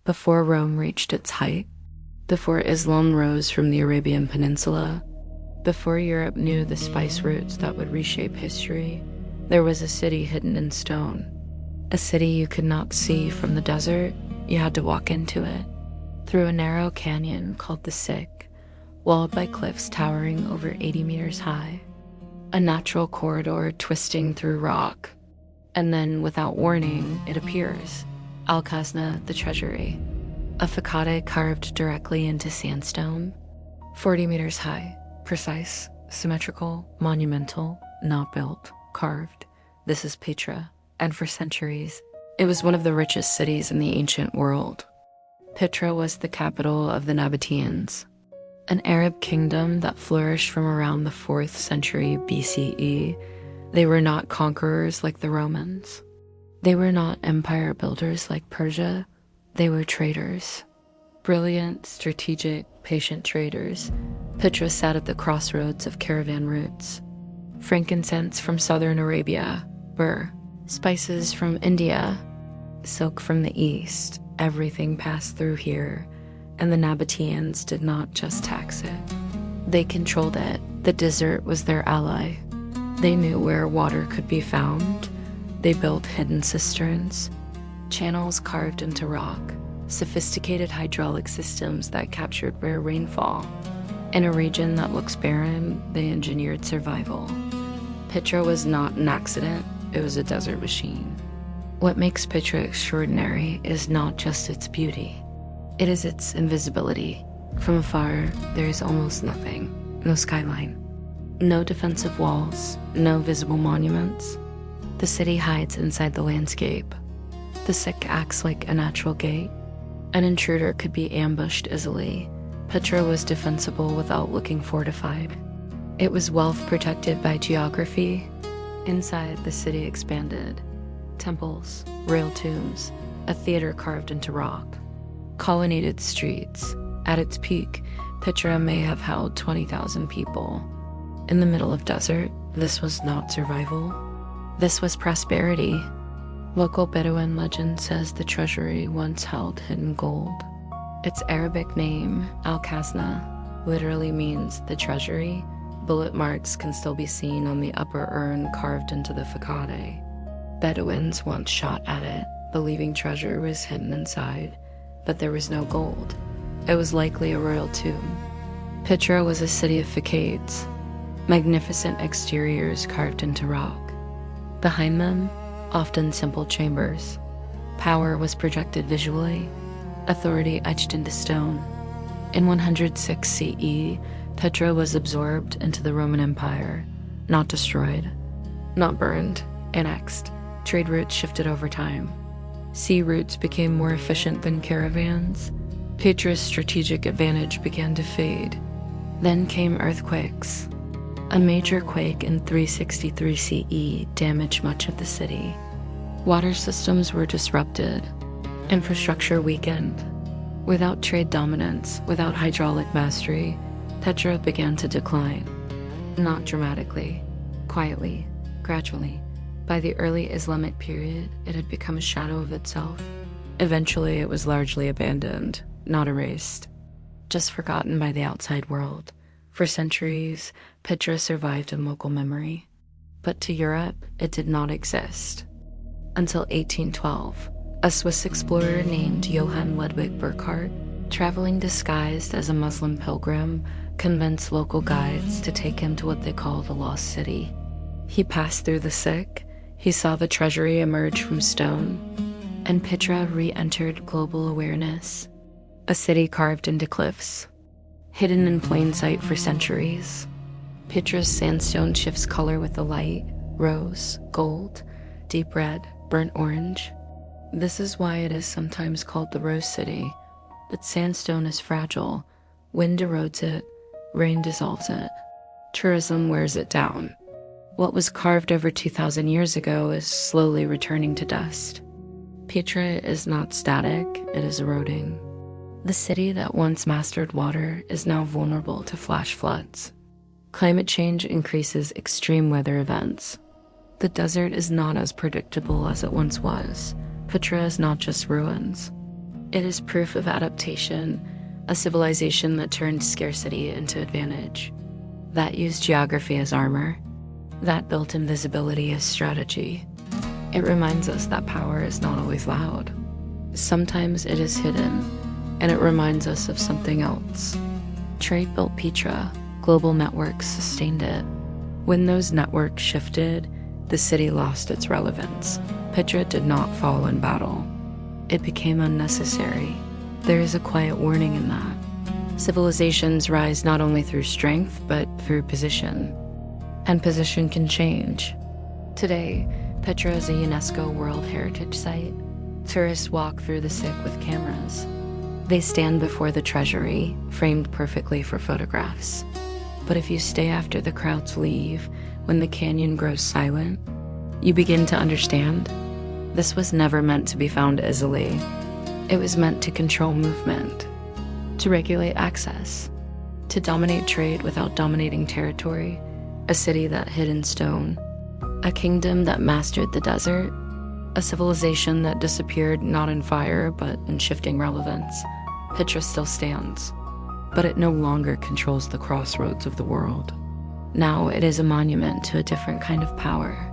before Rome reached its height, before Islam rose from the Arabian Peninsula, before Europe knew the spice routes that would reshape history, there was a city hidden in stone. A city you could not see from the desert. You had to walk into it, through a narrow canyon called the Sick, walled by cliffs towering over 80 meters high. A natural corridor twisting through rock. And then, without warning, it appears. Al-Khazna, the treasury. A facade carved directly into sandstone. 40 meters high. Precise, symmetrical, monumental, not built, carved. This is Petra. And for centuries, it was one of the richest cities in the ancient world. Petra was the capital of the Nabateans, an Arab kingdom that flourished from around the 4th century BCE. They were not conquerors like the Romans. They were not empire builders like Persia. They were traders. Brilliant, strategic, patient traders. Petra sat at the crossroads of caravan routes. Frankincense from southern Arabia, myrrh, spices from India, silk from the east. Everything passed through here, and the Nabateans did not just tax it. They controlled it. The desert was their ally. They knew where water could be found. They built hidden cisterns, channels carved into rock, sophisticated hydraulic systems that captured rare rainfall. In a region that looks barren, they engineered survival. Petra was not an accident, it was a desert machine. What makes Petra extraordinary is not just its beauty. It is its invisibility. From afar, there is almost nothing. No skyline. No defensive walls. No visible monuments. The city hides inside the landscape. The Sick acts like a natural gate. An intruder could be ambushed easily. Petra was defensible without looking fortified. It was wealth protected by geography. Inside, the city expanded. Temples, royal tombs, a theater carved into rock, colonnaded streets. At its peak, Petra may have held 20,000 people. In the middle of desert, this was not survival. This was prosperity. Local Bedouin legend says the treasury once held hidden gold. Its Arabic name, Al-Khazna, literally means the treasury. Bullet marks can still be seen on the upper urn carved into the facade. Bedouins once shot at it, believing treasure was hidden inside, but there was no gold. It was likely a royal tomb. Petra was a city of facades, magnificent exteriors carved into rock. Behind them, often simple chambers. Power was projected visually, authority etched into stone. In 106 CE, Petra was absorbed into the Roman Empire, not destroyed, not burned, annexed. Trade routes shifted over time. Sea routes became more efficient than caravans. Petra's strategic advantage began to fade. Then came earthquakes. A major quake in 363 CE damaged much of the city. Water systems were disrupted. Infrastructure weakened. Without trade dominance, without hydraulic mastery, Petra began to decline. Not dramatically, quietly, gradually. By the early Islamic period, it had become a shadow of itself. Eventually, it was largely abandoned, not erased, just forgotten by the outside world. For centuries, Petra survived in local memory. But to Europe, it did not exist. Until 1812, a Swiss explorer named Johann Ludwig Burckhardt, traveling disguised as a Muslim pilgrim, convinced local guides to take him to what they call the Lost City. He passed through the Sick. He saw the treasury emerge from stone, and Petra re-entered global awareness. A city carved into cliffs, hidden in plain sight for centuries. Petra's sandstone shifts color with the light: rose, gold, deep red, burnt orange. This is why it is sometimes called the Rose City. But sandstone is fragile. Wind erodes it, rain dissolves it. Tourism wears it down. What was carved over 2,000 years ago is slowly returning to dust. Petra is not static, it is eroding. The city that once mastered water is now vulnerable to flash floods. Climate change increases extreme weather events. The desert is not as predictable as it once was. Petra is not just ruins. It is proof of adaptation, a civilization that turned scarcity into advantage, that used geography as armor, that built invisibility as strategy. It reminds us that power is not always loud. Sometimes it is hidden, and it reminds us of something else. Trade built Petra, global networks sustained it. When those networks shifted, the city lost its relevance. Petra did not fall in battle. It became unnecessary. There is a quiet warning in that. Civilizations rise not only through strength, but through position. And position can change. Today, Petra is a UNESCO World Heritage Site. Tourists walk through the sick with cameras. They stand before the treasury, framed perfectly for photographs. But if you stay after the crowds leave, when the canyon grows silent, you begin to understand this was never meant to be found easily. It was meant to control movement, to regulate access, to dominate trade without dominating territory, a city that hid in stone, a kingdom that mastered the desert, a civilization that disappeared not in fire but in shifting relevance. Petra still stands, but it no longer controls the crossroads of the world. Now it is a monument to a different kind of power,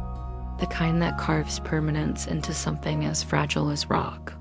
the kind that carves permanence into something as fragile as rock.